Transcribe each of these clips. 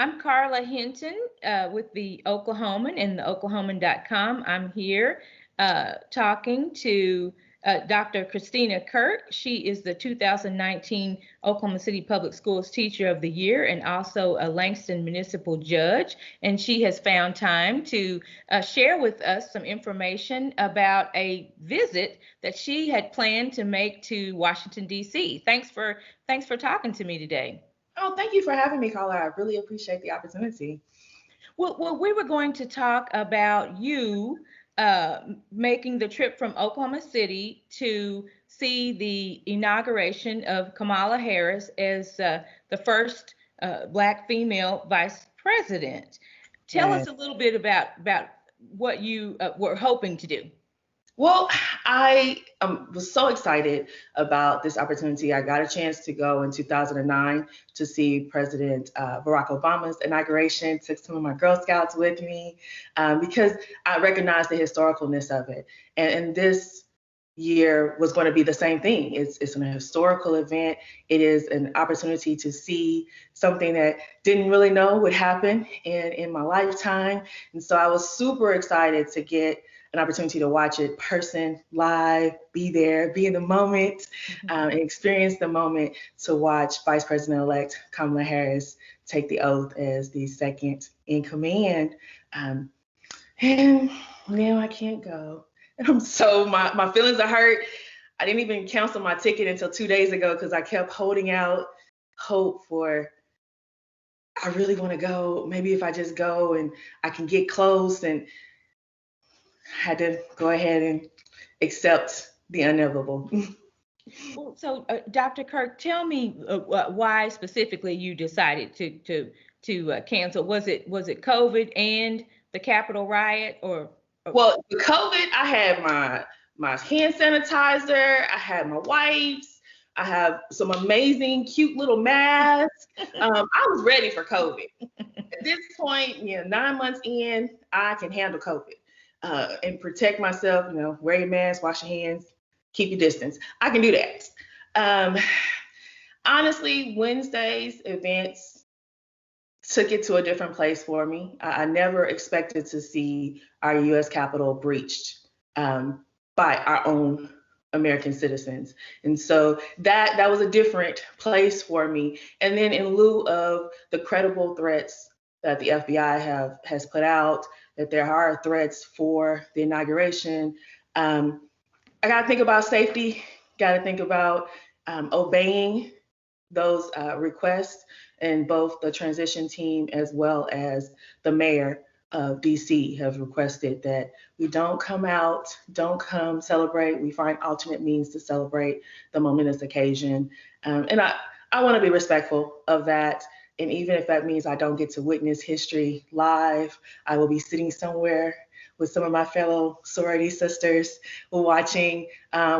I'm Carla Hinton with the Oklahoman and the Oklahoman.com. I'm here talking to Dr. Christina Kirk. She is the 2019 Oklahoma City Public Schools Teacher of the Year and also a Langston Municipal Judge. And she has found time to share with us some information about a visit that she had planned to make to Washington, D.C. Thanks for talking to me today. Oh, thank you for having me, Carla. I really appreciate the opportunity. Well, we were going to talk about you making the trip from Oklahoma City to see the inauguration of Kamala Harris as the first Black female vice president. Tell us a little bit about what you were hoping to do. Well, I was so excited about this opportunity. I got a chance to go in 2009 to see President Barack Obama's inauguration, took some of my Girl Scouts with me because I recognized the historicalness of it. And this year was going to be the same thing. It's an historical event. It is an opportunity to see something that didn't really know would happen in my lifetime. And so I was super excited to get an opportunity to watch it person live, be there, be in the moment, and experience the moment to watch Vice President-elect Kamala Harris take the oath as the second in command. And now I can't go. And so my feelings are hurt. I didn't even cancel my ticket until 2 days ago because I kept holding out hope for, I really want to go. Maybe if I just go and I can get close, and had to go ahead and accept the inevitable. Well, so Dr. Kirk, tell me why specifically you decided to cancel. Was it COVID and the Capitol riot, or? Well, the COVID, I had my hand sanitizer, I had my wipes, I have some amazing, cute little masks. I was ready for COVID. At this point, 9 months in, I can handle COVID. And protect myself, wear your mask, wash your hands, keep your distance. I can do that. Honestly, Wednesday's events took it to a different place for me. I never expected to see our U.S. Capitol breached by our own American citizens. And so that was a different place for me. And then in lieu of the credible threats that the FBI has put out, that there are threats for the inauguration, I got to think about safety, got to think about obeying those requests, and both the transition team as well as the mayor of DC have requested that we don't come celebrate. We find alternate means to celebrate the momentous occasion. And I want to be respectful of that. And even if that means I don't get to witness history live, I will be sitting somewhere with some of my fellow sorority sisters watching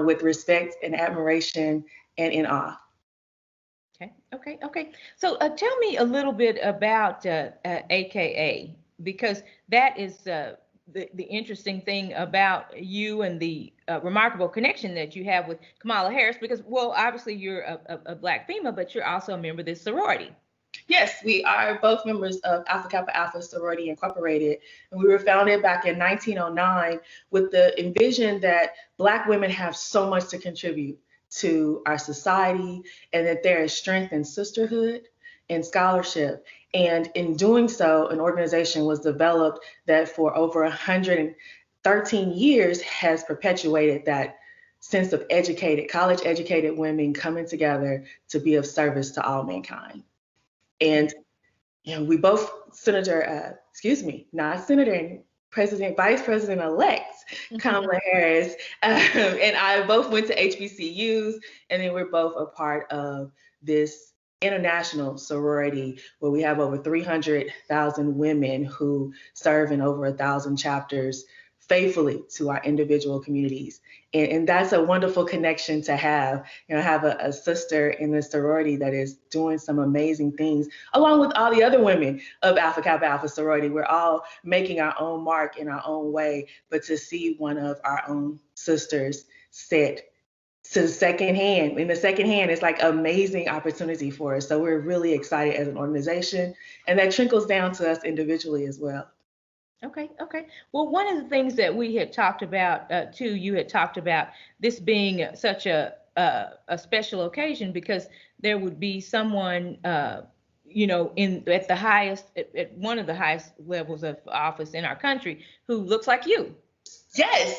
with respect and admiration and in awe. Okay. So tell me a little bit about AKA, because that is the interesting thing about you and the remarkable connection that you have with Kamala Harris, because, well, obviously you're a Black female, but you're also a member of this sorority. Yes, we are both members of Alpha Kappa Alpha Sorority Incorporated, and we were founded back in 1909 with the envision that Black women have so much to contribute to our society, and that there is strength in sisterhood and scholarship. And in doing so, an organization was developed that for over 113 years has perpetuated that sense of college educated women coming together to be of service to all mankind. And we both, Vice President-elect Kamala Harris and I both went to HBCUs, and then we're both a part of this international sorority where we have over 300,000 women who serve in over 1,000 chapters faithfully to our individual communities. And that's a wonderful connection to have. I have a sister in the sorority that is doing some amazing things, along with all the other women of Alpha Kappa Alpha sorority. We're all making our own mark in our own way, but to see one of our own sisters set to the second hand. In the second hand, it's like amazing opportunity for us. So we're really excited as an organization, and that trickles down to us individually as well. Okay, okay. Well, one of the things that we had talked about too, you had talked about this being such a special occasion because there would be someone, in at the highest, at one of the highest levels of office in our country who looks like you. Yes,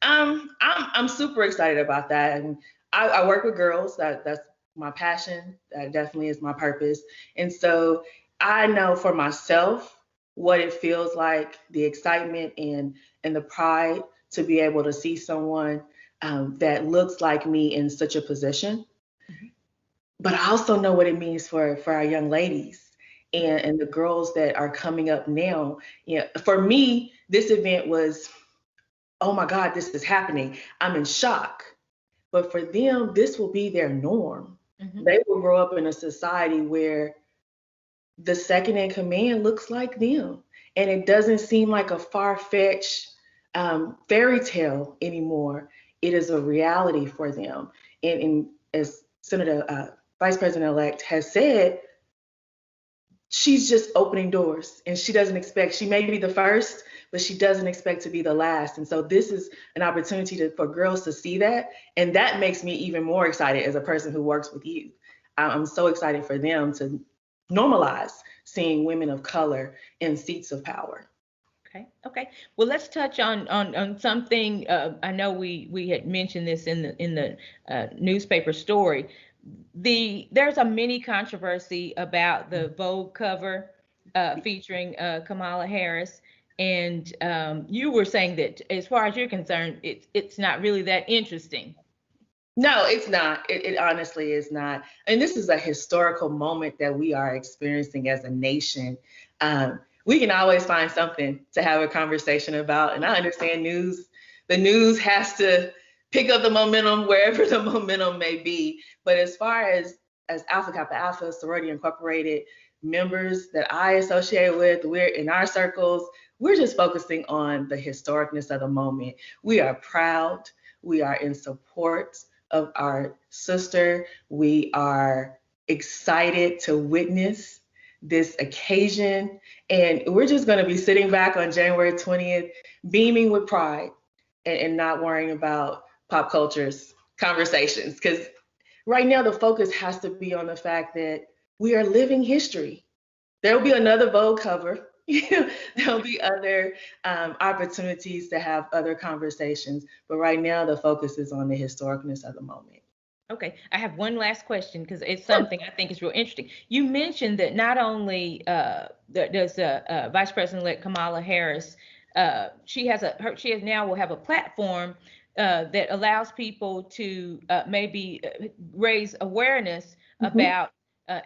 I'm super excited about that, and I work with girls. That's my passion. That definitely is my purpose, and so I know for myself what it feels like, the excitement and the pride to be able to see someone that looks like me in such a position. But I also know what it means for our young ladies and the girls that are coming up now. For me, this event was, oh my God, this is happening. I'm in shock. But for them, this will be their norm. Mm-hmm. They will grow up in a society where the second in command looks like them. And it doesn't seem like a far-fetched fairy tale anymore. It is a reality for them. And as Senator Vice President-elect has said, she's just opening doors, and she may be the first, but she doesn't expect to be the last. And so this is an opportunity for girls to see that. And that makes me even more excited as a person who works with youth. I'm so excited for them to normalize seeing women of color in seats of power. Okay. Well, let's touch on something. I know we had mentioned this in the newspaper story. There's a mini controversy about the Vogue cover featuring Kamala Harris, and you were saying that as far as you're concerned, it's not really that interesting. No, it's not. It honestly is not. And this is a historical moment that we are experiencing as a nation. We can always find something to have a conversation about. And I understand the news has to pick up the momentum wherever the momentum may be. But as far as Alpha Kappa Alpha, Sorority Incorporated members that I associate with, we're in our circles, we're just focusing on the historicness of the moment. We are proud. We are in support of our sister. We are excited to witness this occasion. And we're just going to be sitting back on January 20th, beaming with pride and not worrying about pop culture's conversations. Because right now, the focus has to be on the fact that we are living history. There will be another Vogue cover. There'll be other opportunities to have other conversations. But right now, the focus is on the historicness of the moment. Okay, I have one last question because it's something I think is real interesting. You mentioned that not only does Vice President-elect Kamala Harris, she now will have a platform that allows people to maybe raise awareness about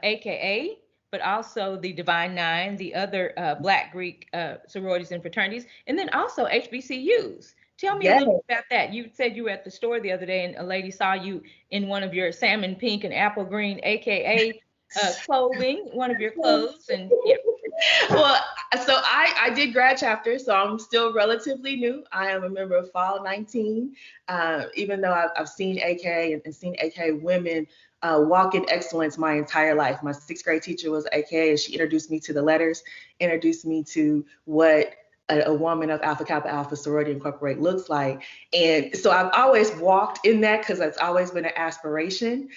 AKA, but also the Divine Nine, the other Black Greek sororities and fraternities, and then also HBCUs. Tell me a little bit about that. You said you were at the store the other day and a lady saw you in one of your salmon pink and apple green, AKA clothing, one of your clothes. And yeah. Well, so I did grad chapter, so I'm still relatively new. I am a member of Fall 19, even though I've seen AKA and seen AKA women walk in excellence my entire life. My sixth grade teacher was AKA, and she introduced me to the letters, introduced me to what a woman of Alpha Kappa Alpha Sorority Incorporated looks like. And so I've always walked in that because that's always been an aspiration.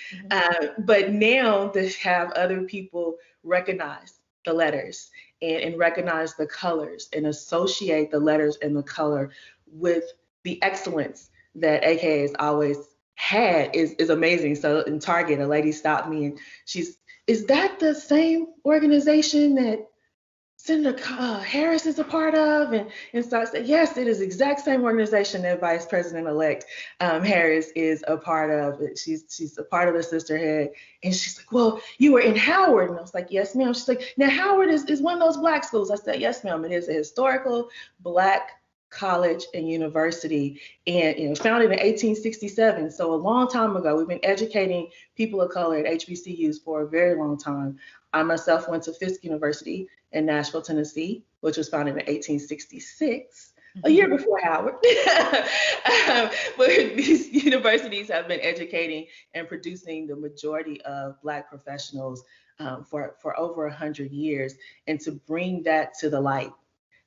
But now to have other people recognize the letters and recognize the colors and associate the letters and the color with the excellence that AKA has always had is amazing. So in Target, a lady stopped me and is that the same organization that Senator Harris is a part of? And so I said, yes, it is the exact same organization that Vice President-elect Harris is a part of. She's a part of the sisterhood. And she's like, well, you were in Howard. And I was like, yes, ma'am. She's like, now Howard is one of those Black schools. I said, yes, ma'am. It is a historical Black college and university, and founded in 1867. So a long time ago. We've been educating people of color at HBCUs for a very long time. I myself went to Fisk University in Nashville, Tennessee, which was founded in 1866. a year before Howard. But these universities have been educating and producing the majority of Black professionals for over 100 years, and to bring that to the light.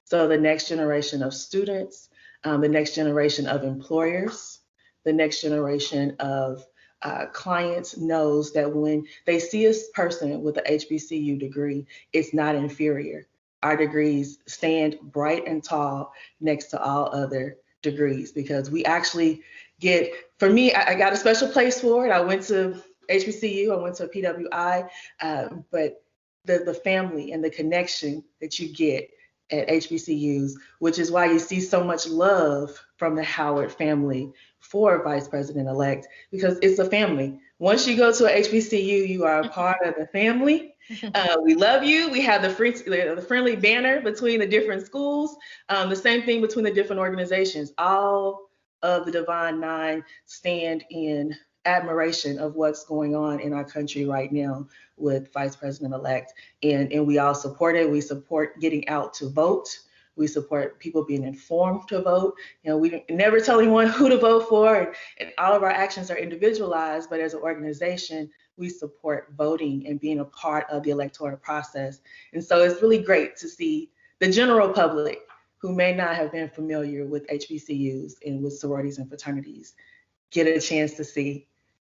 So the next generation of students, the next generation of employers, the next generation of clients knows that when they see a person with a HBCU degree, it's not inferior. Our degrees stand bright and tall next to all other degrees, because we actually get, for me, I got a special place for it. I went to HBCU, I went to PWI, but the family and the connection that you get at HBCUs, which is why you see so much love from the Howard family for Vice President-elect, because it's a family. Once you go to a HBCU, you are a part of the family. We love you. We have the friendly banner between the different schools. The same thing between the different organizations. All of the Divine Nine stand in admiration of what's going on in our country right now with Vice President-elect. And we all support it. We support getting out to vote. We support people being informed to vote. You know, we never tell anyone who to vote for, and all of our actions are individualized, but as an organization, we support voting and being a part of the electoral process. And so it's really great to see the general public who may not have been familiar with HBCUs and with sororities and fraternities get a chance to see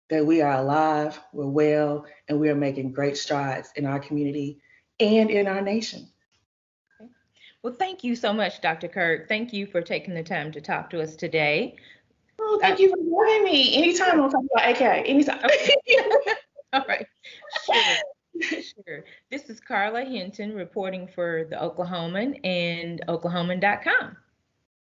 that we are alive, we're well, and we are making great strides in our community and in our nation. Well, thank you so much, Dr. Kirk. Thank you for taking the time to talk to us today. Oh, thank you for having me. Anytime I'll talk about AK. Anytime. All right. Sure. This is Carla Hinton reporting for the Oklahoman and Oklahoman.com.